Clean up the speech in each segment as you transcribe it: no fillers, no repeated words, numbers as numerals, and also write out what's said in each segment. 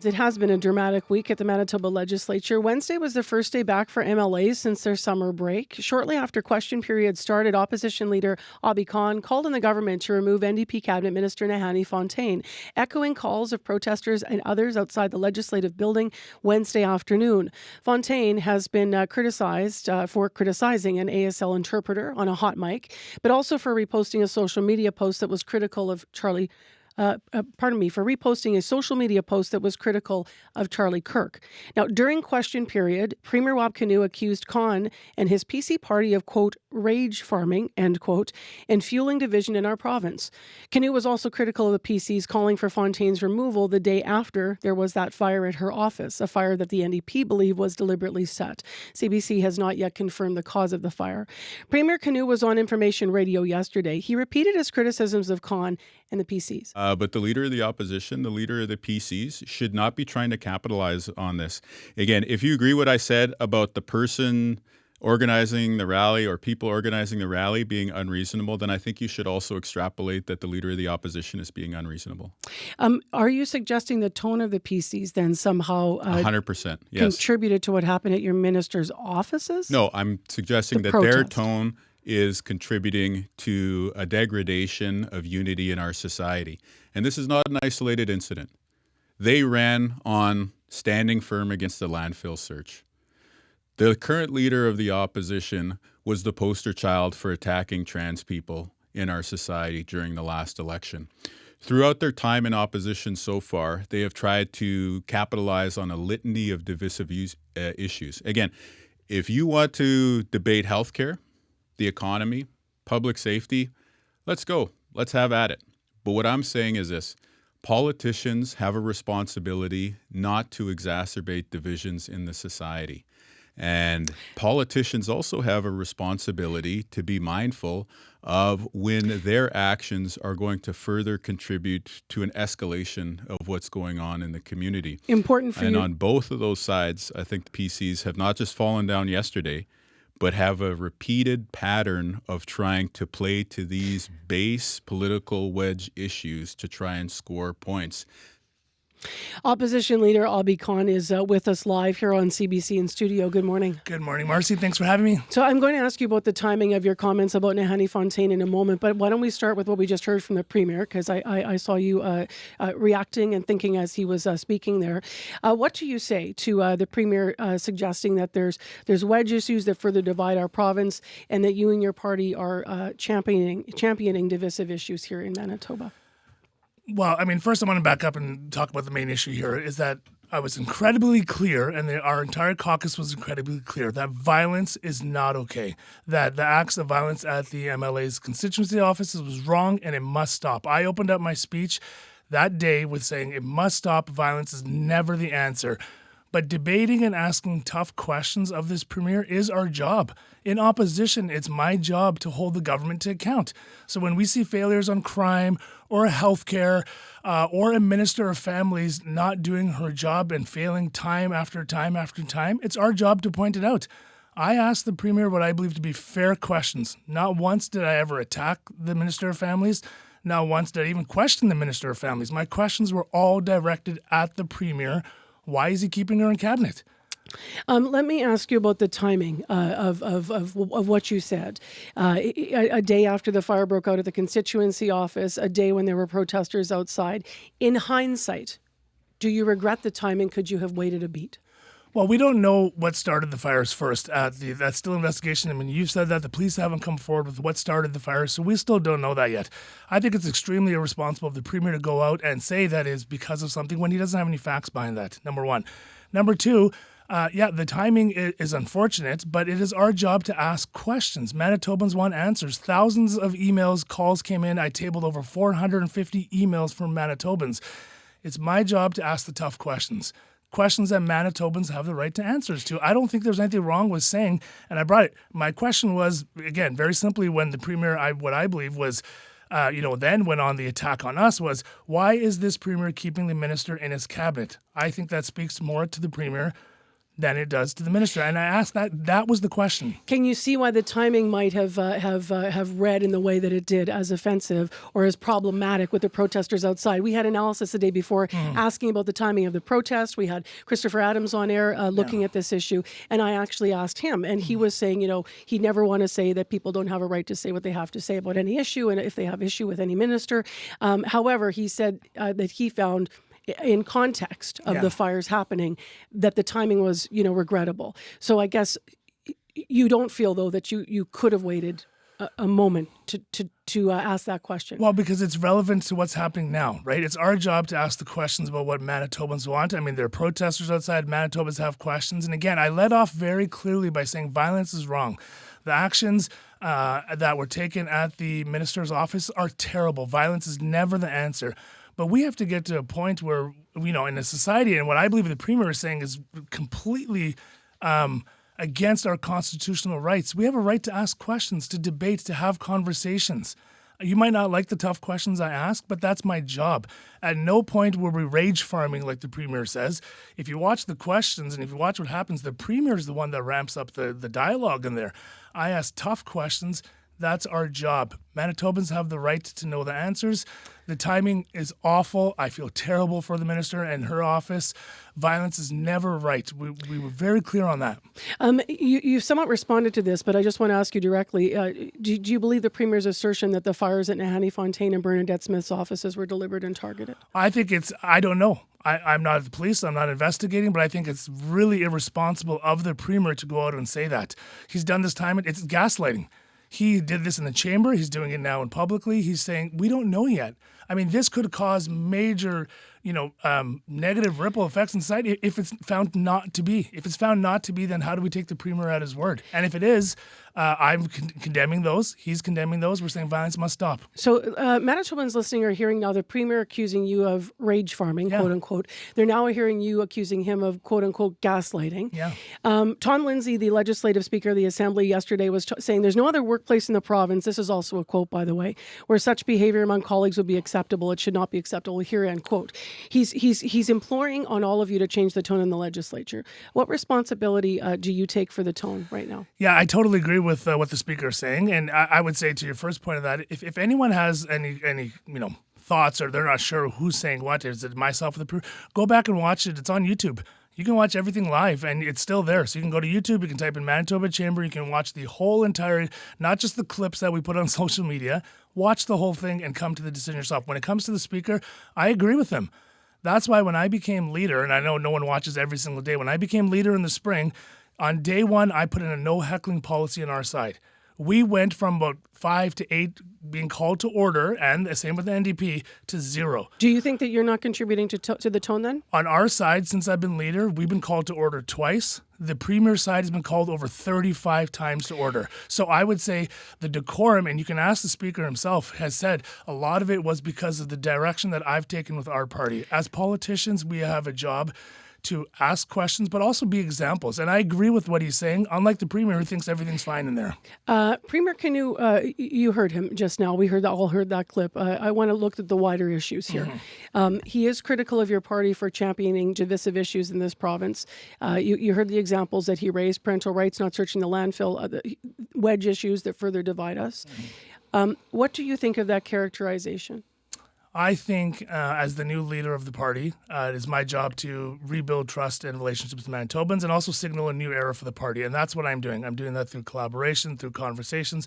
It has been a dramatic week at the Manitoba Legislature. Wednesday was the first day back for MLAs since their summer break. Shortly after question period started, Opposition Leader Obby Khan called on the government to remove NDP Cabinet Minister Nahanni Fontaine, echoing calls of protesters and others outside the Legislative building Wednesday afternoon. Fontaine has been criticized for criticizing an ASL interpreter on a hot mic, but also for reposting a social media post that was critical of for reposting a social media post that was critical of Charlie Kirk. Now, during question period, Premier Wab Kinew accused Khan and his PC party of, quote, rage farming, end quote, and fueling division in our province. Kinew was also critical of the PCs, calling for Fontaine's removal the day after there was that fire at her office, a fire that the NDP believe was deliberately set. CBC has not yet confirmed the cause of the fire. Premier Kinew was on Information Radio yesterday. He repeated his criticisms of Khan and the PCs. But the leader of the opposition, the leader of the PCs, should not be trying to capitalize on this. Again, if you agree what I said about the person organizing the rally or people organizing the rally being unreasonable, then I think you should also extrapolate that the leader of the opposition is being unreasonable. Are you suggesting the tone of the PCs then somehow 100%, yes, contributed to what happened at your minister's offices? No, I'm suggesting that their tone is contributing to a degradation of unity in our society. And this is not an isolated incident. They ran on standing firm against the landfill search. The current leader of the opposition was the poster child for attacking trans people in our society during the last election. Throughout their time in opposition so far, they have tried to capitalize on a litany of divisive issues. Again, if you want to debate healthcare, the economy, public safety, let's go. Let's have at it. But what I'm saying is this: politicians have a responsibility not to exacerbate divisions in the society. And politicians also have a responsibility to be mindful of when their actions are going to further contribute to an escalation of what's going on in the community. Important for you. And on both of those sides, I think the PCs have not just fallen down yesterday, but have a repeated pattern of trying to play to these base political wedge issues to try and score points. Opposition Leader Obby Khan is with us live here on CBC in studio. Good morning. Good morning, Marcy. Thanks for having me. So I'm going to ask you about the timing of your comments about Nahanni Fontaine in a moment, but why don't we start with what we just heard from the Premier, because I saw you reacting and thinking as he was speaking there. What do you say to the Premier suggesting that there's wedge issues that further divide our province and that you and your party are championing divisive issues here in Manitoba? Well, I mean, first I want to back up and talk about the main issue here is that I was incredibly clear, and our entire caucus was incredibly clear, that violence is not okay, that the acts of violence at the MLA's constituency offices was wrong and it must stop. I opened up my speech that day with saying it must stop. Violence is never the answer. But debating and asking tough questions of this Premier is our job. In opposition, it's my job to hold the government to account. So when we see failures on crime or healthcare or a Minister of Families not doing her job and failing time after time after time, it's our job to point it out. I asked the Premier what I believe to be fair questions. Not once did I ever attack the Minister of Families. Not once did I even question the Minister of Families. My questions were all directed at the Premier. Why is he keeping her in cabinet? Let me ask you about the timing of what you said. A day after the fire broke out at the constituency office, a day when there were protesters outside. In hindsight, do you regret the timing? Could you have waited a beat? Well, we don't know what started the fires first. That's still investigation. I mean, you've said that the police haven't come forward with what started the fires, so we still don't know that yet. I think it's extremely irresponsible of the Premier to go out and say that is because of something when he doesn't have any facts behind that, number one. Number two, the timing is unfortunate, but it is our job to ask questions. Manitobans want answers. Thousands of emails, calls came in. I tabled over 450 emails from Manitobans. It's my job to ask the tough questions. Questions that Manitobans have the right to answers to. I don't think there's anything wrong with saying, and I brought it. My question was, again, very simply, when the Premier, what I believe was, then went on the attack on us was, why is this Premier keeping the minister in his cabinet? I think that speaks more to the Premier than it does to the minister. And I asked that was the question. Can you see why the timing might have read in the way that it did as offensive or as problematic with the protesters outside? We had analysis the day before asking about the timing of the protest. We had Christopher Adams on air looking at this issue, and I actually asked him, and he was saying, he'd never want to say that people don't have a right to say what they have to say about any issue, and if they have issue with any minister. However, he said that he found, in context of the fires happening, that the timing was, regrettable. So I guess you don't feel, though, that you could have waited a moment to ask that question. Well, because it's relevant to what's happening now, right? It's our job to ask the questions about what Manitobans want. I mean, there are protesters outside. Manitobans have questions. And again, I led off very clearly by saying violence is wrong. The actions that were taken at the minister's office are terrible. Violence is never the answer. But we have to get to a point where, in a society, and what I believe the Premier is saying is completely against our constitutional rights. We have a right to ask questions, to debate, to have conversations. You might not like the tough questions I ask, but that's my job. At no point were we rage farming, like the Premier says. If you watch the questions and if you watch what happens, the Premier is the one that ramps up the dialogue in there. I ask tough questions. That's our job. Manitobans have the right to know the answers. The timing is awful. I feel terrible for the minister and her office. Violence is never right. We were very clear on that. You somewhat responded to this, but I just want to ask you directly. Do you believe the Premier's assertion that the fires at Nahanni Fontaine and Bernadette Smith's offices were deliberate and targeted? I think I don't know. I'm not the police. I'm not investigating, but I think it's really irresponsible of the Premier to go out and say that. He's done this time. It's gaslighting. He did this in the chamber. He's doing it now in publicly. He's saying, we don't know yet. I mean, this could cause major, negative ripple effects in society if it's found not to be. If it's found not to be, then how do we take the Premier at his word? And if it is, I'm condemning those. He's condemning those. We're saying violence must stop. So Manitobans listening are hearing now the Premier accusing you of rage farming, quote unquote. They're now hearing you accusing him of, quote unquote, gaslighting. Yeah. Tom Lindsay, the legislative speaker of the Assembly yesterday, was saying there's no other workplace in the province, this is also a quote, by the way, where such behavior among colleagues would be acceptable. It should not be acceptable. Here, end quote. He's imploring on all of you to change the tone in the legislature. What responsibility do you take for the tone right now? Yeah, I totally agree with what the speaker is saying. And I would say to your first point of that, if anyone has any thoughts or they're not sure who's saying what, is it myself or the Premier, go back and watch it. It's on YouTube. You can watch everything live, and it's still there. So you can go to YouTube, you can type in Manitoba Chamber, you can watch the whole entire, not just the clips that we put on social media, watch the whole thing and come to the decision yourself. When it comes to the speaker, I agree with him. That's why when I became leader, and I know no one watches every single day, when I became leader in the spring, on day one, I put in a no heckling policy on our side. We went from about 5 to 8 being called to order, and the same with the NDP, to 0. Do you think that you're not contributing to the tone then? On our side, since I've been leader, we've been called to order twice. The Premier's side has been called over 35 times to order. So I would say the decorum, and you can ask the Speaker himself, has said a lot of it was because of the direction that I've taken with our party. As politicians, we have a job to ask questions, but also be examples. And I agree with what he's saying, unlike the Premier who thinks everything's fine in there. Premier Kinew, you heard him just now. We all heard that clip. I want to look at the wider issues here. He is critical of your party for championing divisive issues in this province. You heard the examples that he raised, parental rights, not searching the landfill, the wedge issues that further divide us. What do you think of that characterization? I think as the new leader of the party, it is my job to rebuild trust and relationships with Manitobans and also signal a new era for the party. And that's what I'm doing. I'm doing that through collaboration, through conversations,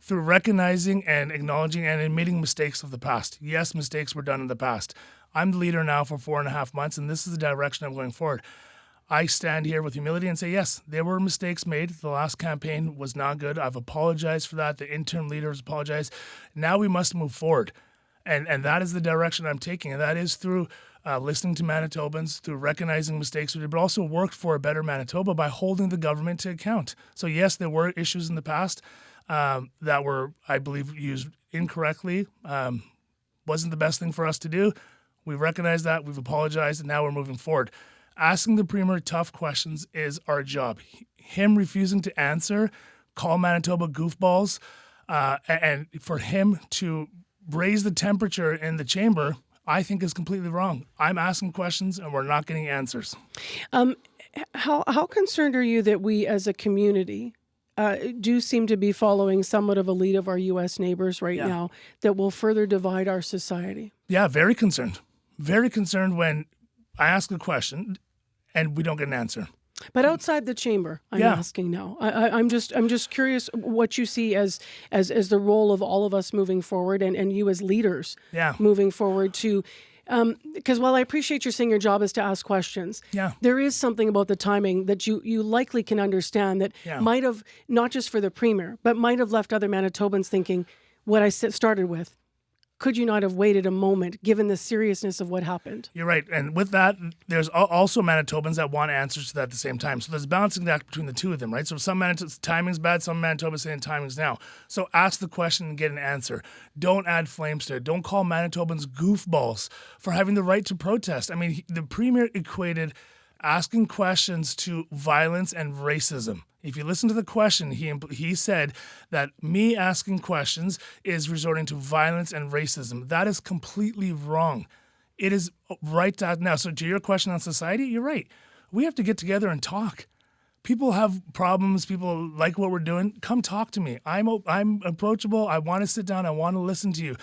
through recognizing and acknowledging and admitting mistakes of the past. Yes, mistakes were done in the past. I'm the leader now for 4.5 months, and this is the direction I'm going forward. I stand here with humility and say, yes, there were mistakes made. The last campaign was not good. I've apologized for that. The interim leader has apologized. Now we must move forward. And that is the direction I'm taking. And that is through listening to Manitobans, through recognizing mistakes we did, but also worked for a better Manitoba by holding the government to account. So yes, there were issues in the past that were, I believe, used incorrectly. Wasn't the best thing for us to do. We recognize that. We've apologized, and now we're moving forward. Asking the Premier tough questions is our job. Him refusing to answer, call Manitoba goofballs, and for him to raise the temperature in the chamber, I think is completely wrong. I'm asking questions and we're not getting answers. How concerned are you that we as a community do seem to be following somewhat of a lead of our U.S. neighbors right now that will further divide our society? Yeah, very concerned. Very concerned when I ask a question and we don't get an answer. But outside the chamber, I'm asking now. I'm just curious what you see as the role of all of us moving forward, and you as leaders moving forward to. Because while I appreciate you saying your job is to ask questions, there is something about the timing that you likely can understand that might have, not just for the Premier, but might have left other Manitobans thinking, what I started with, could you not have waited a moment given the seriousness of what happened? You're right. And with that, there's also Manitobans that want answers to that at the same time. So there's a balancing act between the two of them, right? So some Manitobans, timing's bad, some Manitobans saying timing's now. So ask the question and get an answer. Don't add flames to it. Don't call Manitobans goofballs for having the right to protest. I mean, the Premier equated asking questions to violence and racism. If you listen to the question, he said that me asking questions is resorting to violence and racism. That is completely wrong. It is right to now. So to your question on society, you're right. We have to get together and talk. People have problems. People like what we're doing. Come talk to me. I'm approachable. I want to sit down. I want to listen to you.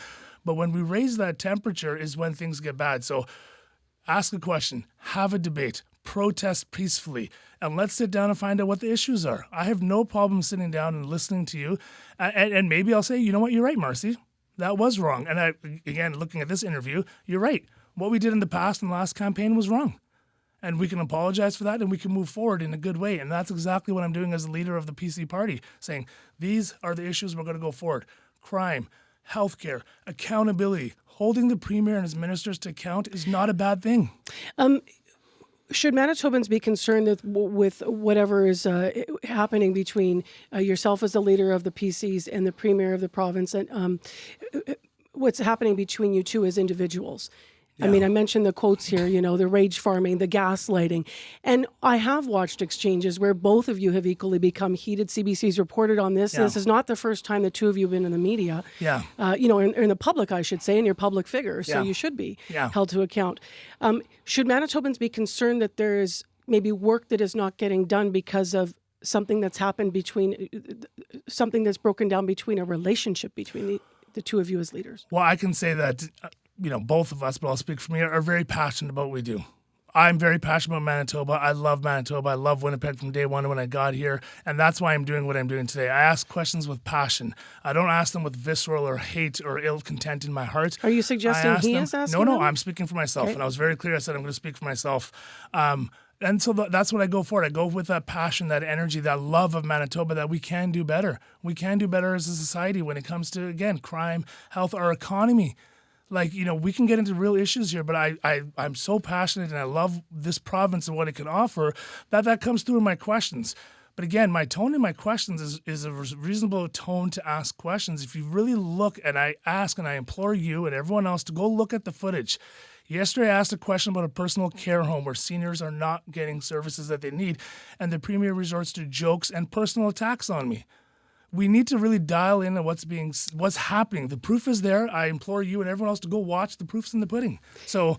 But when we raise that temperature is when things get bad. So ask a question. Have a debate. Protest peacefully, and let's sit down and find out what the issues are. I have no problem sitting down and listening to you, and maybe I'll say, you know what, you're right, Marcy. That was wrong. And again, looking at this interview, you're right. What we did in the past in the last campaign was wrong. And we can apologize for that, and we can move forward in a good way. And that's exactly what I'm doing as the leader of the PC party, saying these are the issues we're going to go forward. Crime, healthcare, accountability, holding the Premier and his ministers to account is not a bad thing. Should Manitobans be concerned with whatever is happening between yourself as the leader of the PCs and the Premier of the province, and what's happening between you two as individuals? I mean, I mentioned the quotes here, the rage farming, the gaslighting. And I have watched exchanges where both of you have equally become heated. CBC's reported on this. This is not the first time the two of you have been in the media. In the public, I should say, and you're public figures, so you should be held to account. Should Manitobans be concerned that there is maybe work that is not getting done because of something that's happened something that's broken down between a relationship between the two of you as leaders? Well, I can say that both of us, but I'll speak for me, are very passionate about what we do. I'm very passionate about Manitoba. I love Manitoba. I love Winnipeg from day one when I got here, and that's why I'm doing what I'm doing today. I ask questions with passion. I don't ask them with visceral or hate or ill content in my heart. Are you suggesting he is asking No, them? I'm speaking for myself, and I was very clear. I said I'm going to speak for myself. And so that's what I go for. I go with that passion, that energy, that love of Manitoba, that we can do better. We can do better as a society when it comes to, again, crime, health, our economy. We can get into real issues here, but I'm so passionate and I love this province and what it can offer that comes through in my questions. But again, my tone in my questions is a reasonable tone to ask questions. If you really look, and I ask and I implore you and everyone else to go look at the footage. Yesterday, I asked a question about a personal care home where seniors are not getting services that they need, and the Premier resorts to jokes and personal attacks on me. We need to really dial in on what's happening. The proof is there. I implore you and everyone else to go watch. The proof's in the pudding. So,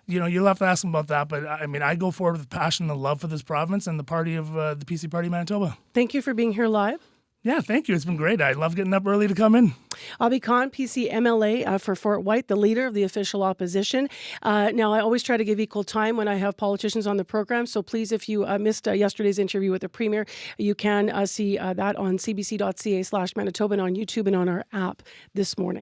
you'll have to ask them about that. But I mean, I go forward with passion and love for this province and the party of the PC Party Manitoba. Thank you for being here live. Yeah, thank you. It's been great. I love getting up early to come in. Obby Khan, PC MLA for Fort White, the leader of the official opposition. Now, I always try to give equal time when I have politicians on the program. So please, if you missed yesterday's interview with the Premier, you can see that on cbc.ca/Manitoba and on YouTube and on our app this morning.